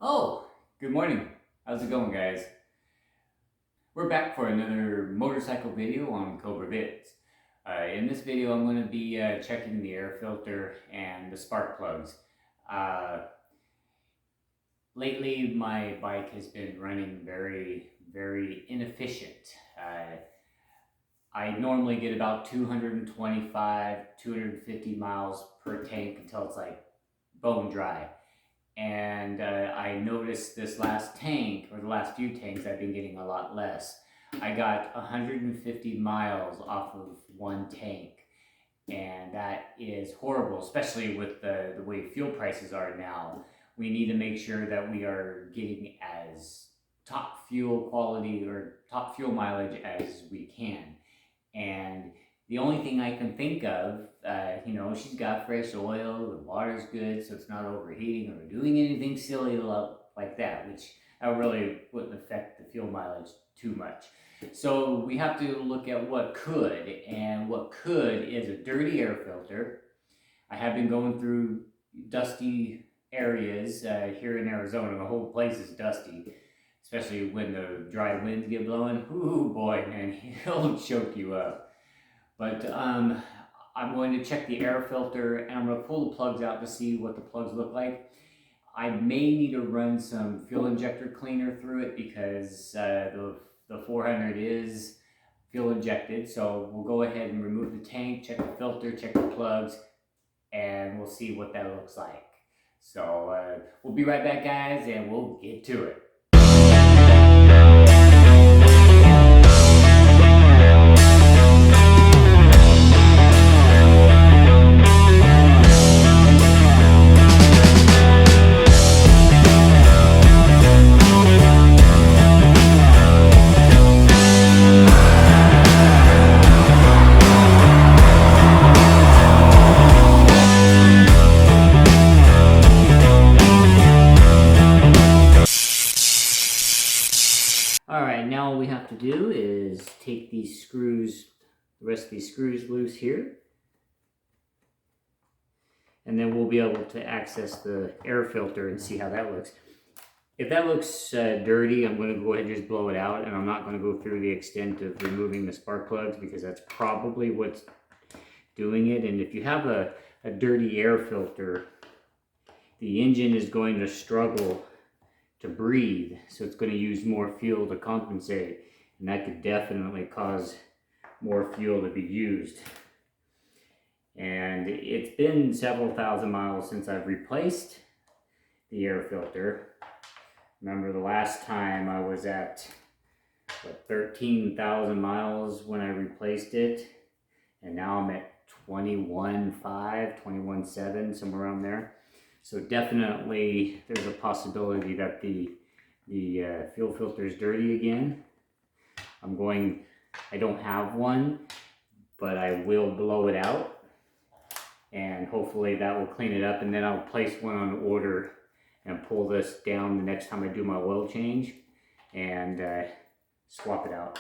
Oh, good morning. How's it going, guys? We're back for another motorcycle video on Cobra Vids. In this video, I'm going to be checking the air filter and the spark plugs. Lately, my bike has been running very, very inefficient. I normally get about 225, 250 miles per tank until it's like bone dry. And I noticed this last tank, or the last few tanks, I've been getting a lot less. I got 150 miles off of one tank, and that is horrible, especially with the way fuel prices are now. We need to make sure that we are getting as top fuel quality or top fuel mileage as we can. And the only thing I can think of, she's got fresh oil, the water's good, so it's not overheating or doing anything silly like that, which really wouldn't affect the fuel mileage too much. So we have to look at what could, and what could is a dirty air filter. I have been going through dusty areas here in Arizona. The whole place is dusty, especially when the dry winds get blowing. Ooh boy, man, he'll choke you up. But I'm going to check the air filter, and I'm going to pull the plugs out to see what the plugs look like. I may need to run some fuel injector cleaner through it because the 400 is fuel injected. So we'll go ahead and remove the tank, check the filter, check the plugs, and we'll see what that looks like. So we'll be right back, guys, and we'll get to it. Alright, now all we have to do is take these screws, the rest of these screws loose here. And then we'll be able to access the air filter and see how that looks. If that looks dirty, I'm going to go ahead and just blow it out, and I'm not going to go through the extent of removing the spark plugs because that's probably what's doing it. And if you have a dirty air filter, the engine is going to struggle to breathe, so it's going to use more fuel to compensate, and that could definitely cause more fuel to be used. And it's been several thousand miles since I've replaced the air filter. Remember the last time I was at 13,000 miles when I replaced it, and now I'm at 21.5, 21.7, somewhere around there. So definitely there's a possibility that the fuel filter is dirty again. I don't have one, but I will blow it out, and hopefully that will clean it up, and then I'll place one on order and pull this down the next time I do my oil change and swap it out.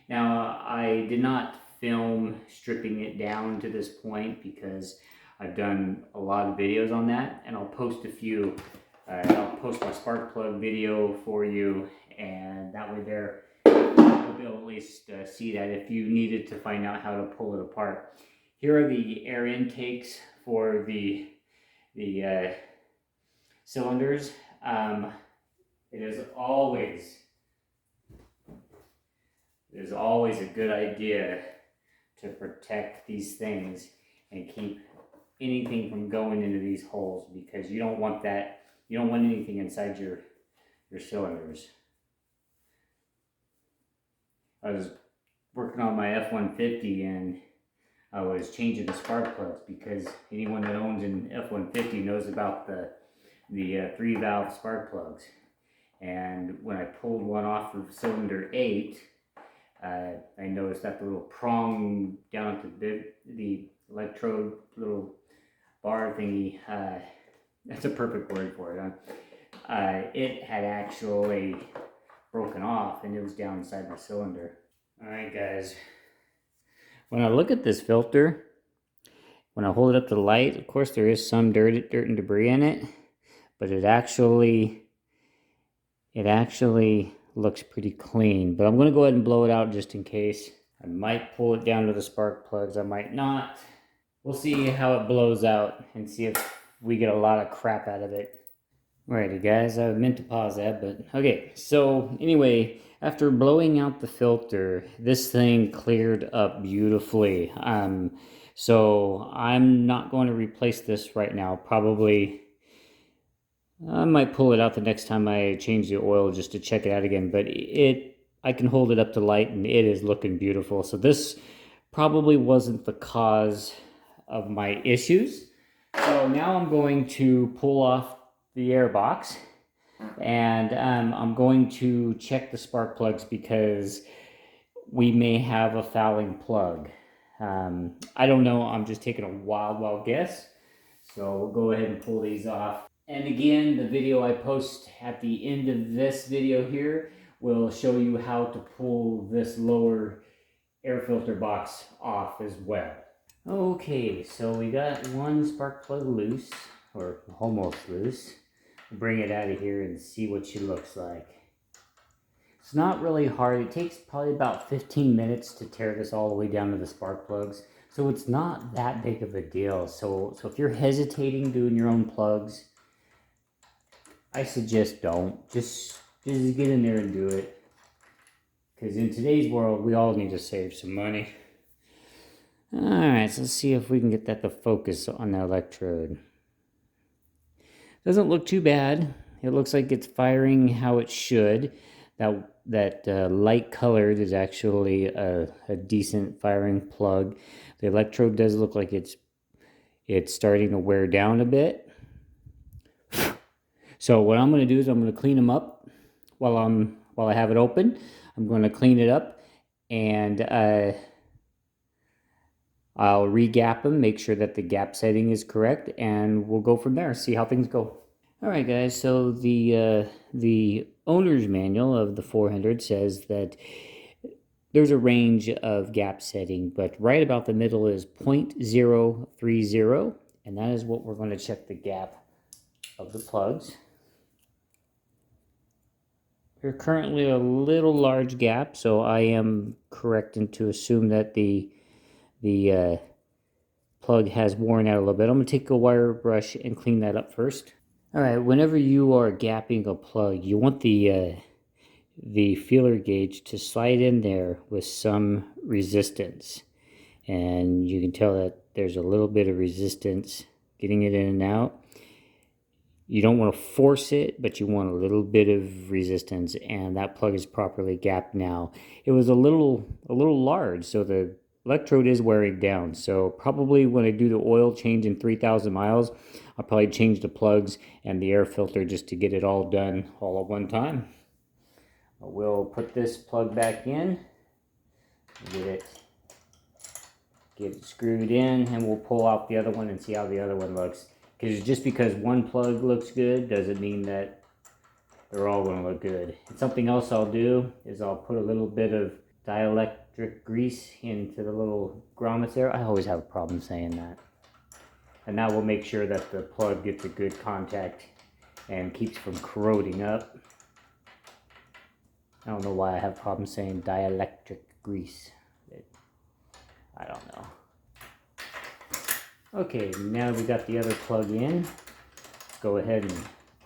Now, I did not film stripping it down to this point because I've done a lot of videos on that, and I'll post a few. I'll post my spark plug video for you, and that way there you'll be able to at least see that if you needed to find out how to pull it apart. Here are the air intakes for the cylinders. It is always a good idea to protect these things and keep anything from going into these holes, because you don't want that. You don't want anything inside your cylinders. I was working on my F-150 and I was changing the spark plugs, because anyone that owns an F-150 knows about the 3-valve spark plugs. And when I pulled one off of cylinder 8, I noticed that the little prong down at the electrode little bar thingy, that's a perfect word for it, huh? It had actually broken off, and it was down inside my cylinder. Alright guys, when I look at this filter, when I hold it up to the light, of course there is some dirt and debris in it, but it actually looks pretty clean. But I'm going to go ahead and blow it out just in case. I might pull it down to the spark plugs, I might not. We'll see how it blows out and see if we get a lot of crap out of it. Alrighty guys, I meant to pause that, but okay. So anyway, after blowing out the filter, this thing cleared up beautifully. So I'm not going to replace this right now. Probably, I might pull it out the next time I change the oil just to check it out again. But I can hold it up to light and it is looking beautiful. So this probably wasn't the cause of my issues. So now I'm going to pull off the air box and I'm going to check the spark plugs because we may have a fouling plug. I don't know, I'm just taking a wild guess. So we'll go ahead and pull these off. And again, the video I post at the end of this video here will show you how to pull this lower air filter box off as well. Okay, so we got one spark plug loose, or almost loose. We'll bring it out of here and see what she looks like. It's not really hard. It takes probably about 15 minutes to tear this all the way down to the spark plugs. So it's not that big of a deal. So if you're hesitating doing your own plugs, I suggest don't. Just get in there and do it. Because in today's world, we all need to save some money. Alright, so let's see if we can get that to focus on the electrode. Doesn't look too bad. It looks like it's firing how it should. That light colored is actually a decent firing plug. The electrode does look like it's starting to wear down a bit. So what I'm going to do is I'm going to clean them up while I have it open. I'm going to clean it up and I'll re-gap them, make sure that the gap setting is correct, and we'll go from there, see how things go. Alright guys, so the owner's manual of the 400 says that there's a range of gap setting, but right about the middle is 0.030, and that is what we're going to check the gap of the plugs. They're currently a little large gap, so I am correcting to assume that the plug has worn out a little bit. I'm going to take a wire brush and clean that up first. Alright, whenever you are gapping a plug, you want the feeler gauge to slide in there with some resistance. And you can tell that there's a little bit of resistance getting it in and out. You don't want to force it, but you want a little bit of resistance, and that plug is properly gapped now. It was a little large, so the electrode is wearing down. So probably when I do the oil change in 3,000 miles, I'll probably change the plugs and the air filter just to get it all done all at one time. We'll put this plug back in, get it screwed in, and we'll pull out the other one and see how the other one looks. Because just because one plug looks good doesn't mean that they're all going to look good. And something else I'll do is I'll put a little bit of dielectric grease into the little grommets there. I always have a problem saying that. And that will make sure that the plug gets a good contact and keeps from corroding up. I don't know why I have problems saying dielectric grease. I don't know. Okay, now we got the other plug in. Let's go ahead and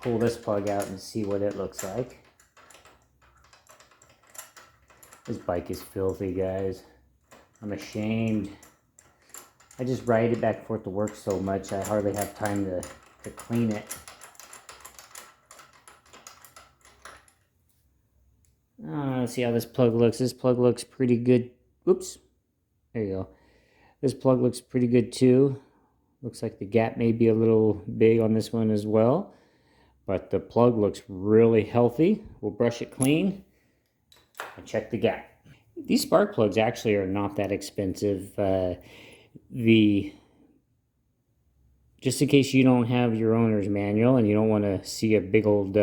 pull this plug out and see what it looks like. This bike is filthy, guys. I'm ashamed. I just ride it back and forth to work so much, I hardly have time to clean it. Let's see how this plug looks. This plug looks pretty good. Oops. There you go. This plug looks pretty good too. Looks like the gap may be a little big on this one as well. But the plug looks really healthy. We'll brush it clean and check the gap. These spark plugs actually are not that expensive. Just in case you don't have your owner's manual and you don't want to see a big old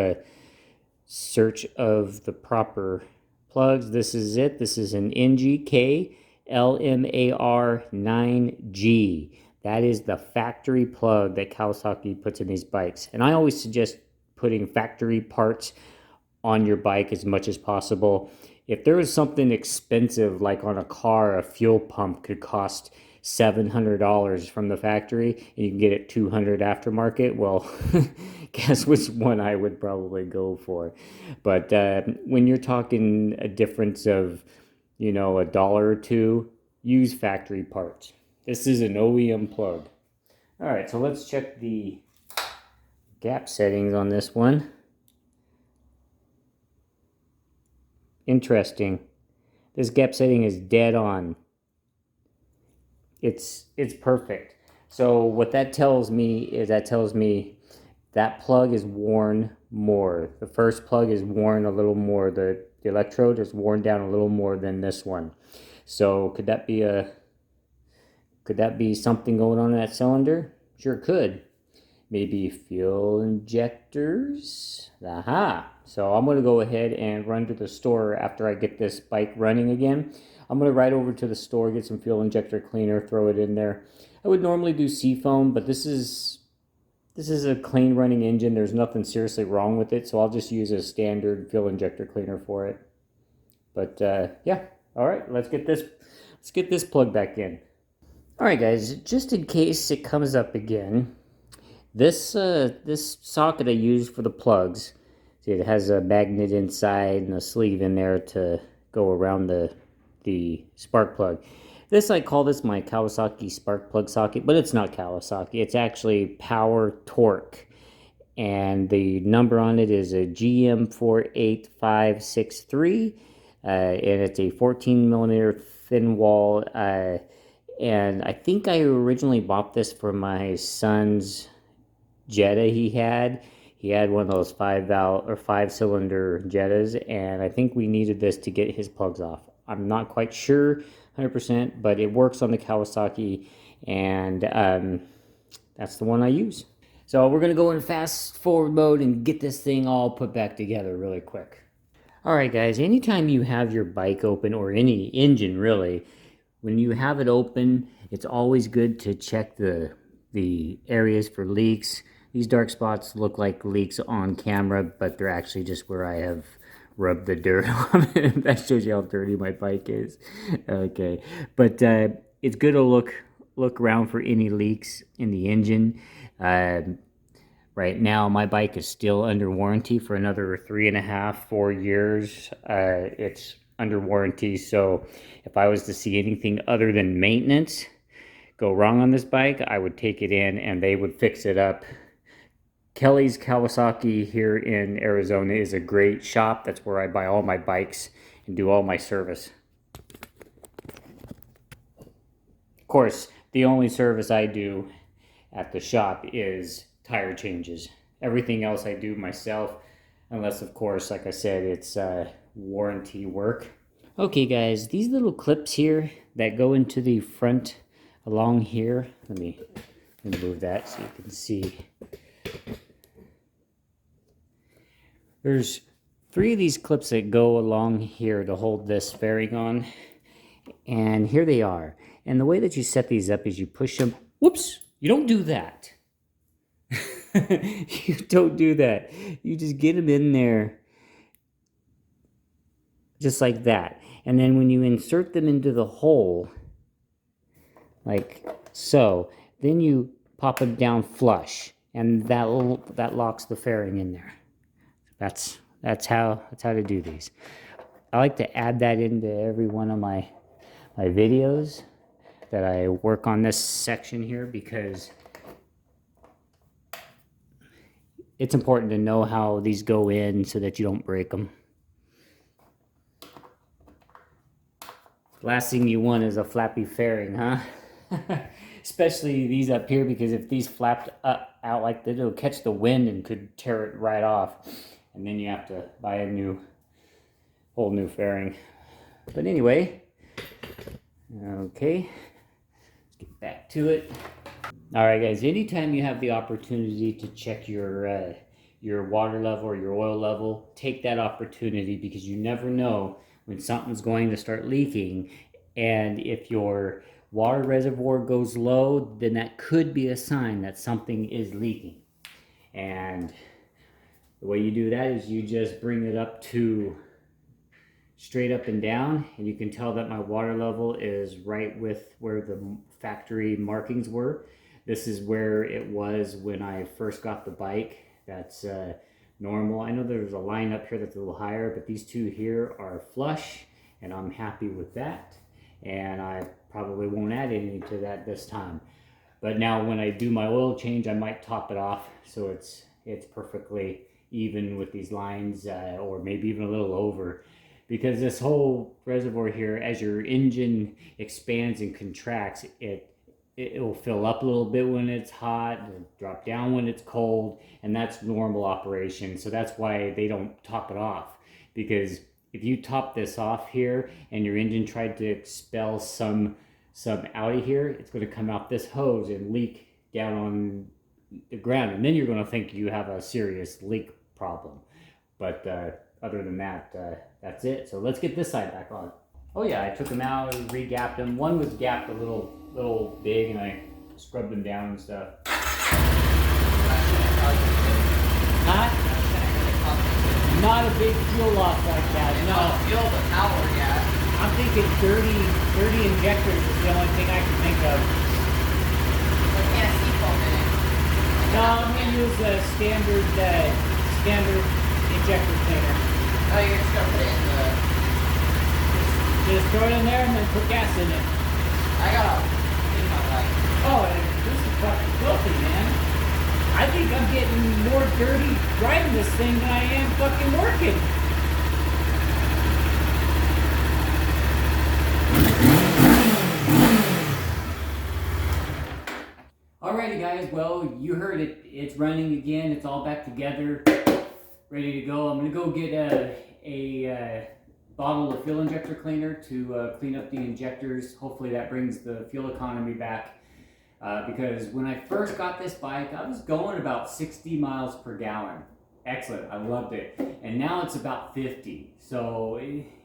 search of the proper plugs, this is it. This is an NGK LMAR 9G. That is the factory plug that Kawasaki puts in these bikes. And I always suggest putting factory parts on your bike as much as possible. If there was something expensive, like on a car, a fuel pump could cost $700 from the factory, and you can get it $200 aftermarket. Well, guess which one I would probably go for. But when you're talking a difference of, you know, a dollar or two, use factory parts. This is an OEM plug. All right, so let's check the gap settings on this one. Interesting. This gap setting is dead on. It's perfect. So what that tells me is that plug is worn more. The first plug is worn a little more. The electrode is worn down a little more than this one. So could that be something going on in that cylinder? Sure could. Maybe fuel injectors. Aha. So I'm going to go ahead and run to the store after I get this bike running again. I'm going to ride over to the store, get some fuel injector cleaner, throw it in there. I would normally do seafoam, but this is a clean running engine. There's nothing seriously wrong with it, so I'll just use a standard fuel injector cleaner for it. But yeah, all right, let's get this plug back in. All right, guys, just in case it comes up again, this socket I use for the plugs, see, it has a magnet inside and a sleeve in there to go around the spark plug. I call this my Kawasaki spark plug socket, but it's not Kawasaki. It's actually Power Torque, and the number on it is a GM48563, and it's a 14 millimeter thin wall. And I think I originally bought this for my son's Jetta. He had one of those 5-cylinder Jettas, and I think we needed this to get his plugs off. I'm not quite sure 100%, but it works on the Kawasaki, and that's the one I use. So we're gonna go in fast forward mode and get this thing all put back together really quick. All right, guys, anytime you have your bike open, or any engine really, when you have it open, it's always good to check the areas for leaks. These dark spots look like leaks on camera, but they're actually just where I have rubbed the dirt on it. That shows you how dirty my bike is. Okay, but it's good to look around for any leaks in the engine. Right now, my bike is still under warranty for another 3.5-4 years. It's under warranty, so if I was to see anything other than maintenance go wrong on this bike, I would take it in and they would fix it up. Kelly's Kawasaki here in Arizona is a great shop. That's where I buy all my bikes and do all my service. Of course, the only service I do at the shop is tire changes. Everything else I do myself, unless, of course, like I said, it's warranty work. Okay, guys, these little clips here that go into the front along here, let me move that so you can see. There's 3 of these clips that go along here to hold this fairing on, and here they are. And the way that you set these up is you push them. Whoops, you don't do that. You don't do that. You just get them in there just like that. And then when you insert them into the hole, like so, then you pop them down flush, and that locks the fairing in there. That's how to do these. I like to add that into every one of my videos that I work on this section here, because it's important to know how these go in so that you don't break them. Last thing you want is a flappy fairing, huh? Especially these up here, because if these flapped out like that, it'll catch the wind and could tear it right off. And then you have to buy a whole new fairing. But anyway, okay, let's get back to it. All right, guys, anytime you have the opportunity to check your water level or your oil level, take that opportunity, because you never know when something's going to start leaking. And if your water reservoir goes low, then that could be a sign that something is leaking. And the way you do that is you just bring it up to straight up and down, and you can tell that my water level is right with where the factory markings were. This is where it was when I first got the bike. That's normal. I know there's a line up here that's a little higher, but these two here are flush, and I'm happy with that. And I probably won't add any to that this time. But now when I do my oil change, I might top it off so it's perfectly even with these lines, or maybe even a little over. Because this whole reservoir here, as your engine expands and contracts, it will fill up a little bit when it's hot, it'll drop down when it's cold, and that's normal operation. So that's why they don't top it off. Because if you top this off here and your engine tried to expel some out of here, it's going to come out this hose and leak down on the ground, and then you're going to think you have a serious leak problem. But other than that, that's it. So let's get this side back on. Oh yeah, I took them out and re-gapped them. One was gapped a little big, and I scrubbed them down and stuff. Huh? Not a big fuel loss like that. No. Feel the power, yeah. I'm thinking 30 injectors is the only thing I can think of. I can't see foam in it. No, I'm gonna use a standard injector cleaner. Oh, you're just gonna put it in the... Just throw it in there and then put gas in it. I got a thing on like... Oh, this is fucking filthy, man. I think I'm getting more dirty driving this thing than I am fucking working. Alrighty guys, well, you heard it. It's running again. It's all back together, ready to go. I'm gonna go get a bottle of fuel injector cleaner to clean up the injectors. Hopefully that brings the fuel economy back. Because when I first got this bike, I was going about 60 miles per gallon. Excellent, I loved it. And now it's about 50, so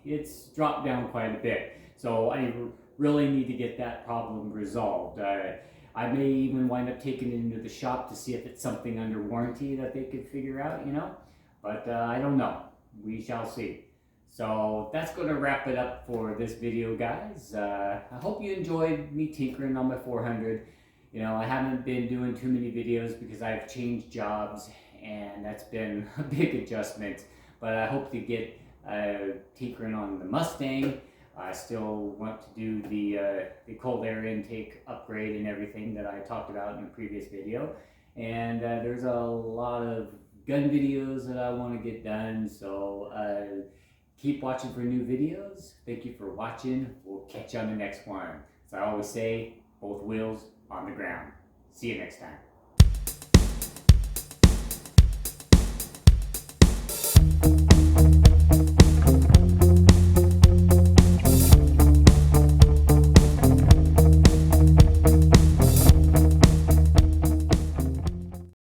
it's dropped down quite a bit. So I really need to get that problem resolved. I may even wind up taking it into the shop to see if it's something under warranty that they could figure out, you know? But I don't know. We shall see. So that's going to wrap it up for this video, guys. I hope you enjoyed me tinkering on my 400. You know, I haven't been doing too many videos because I've changed jobs, and that's been a big adjustment. But I hope to get tinkering on the Mustang. I still want to do the cold air intake upgrade and everything that I talked about in the previous video. And there's a lot of gun videos that I want to get done. So keep watching for new videos. Thank you for watching. We'll catch you on the next one. As I always say, both wheels on the ground. See you next time.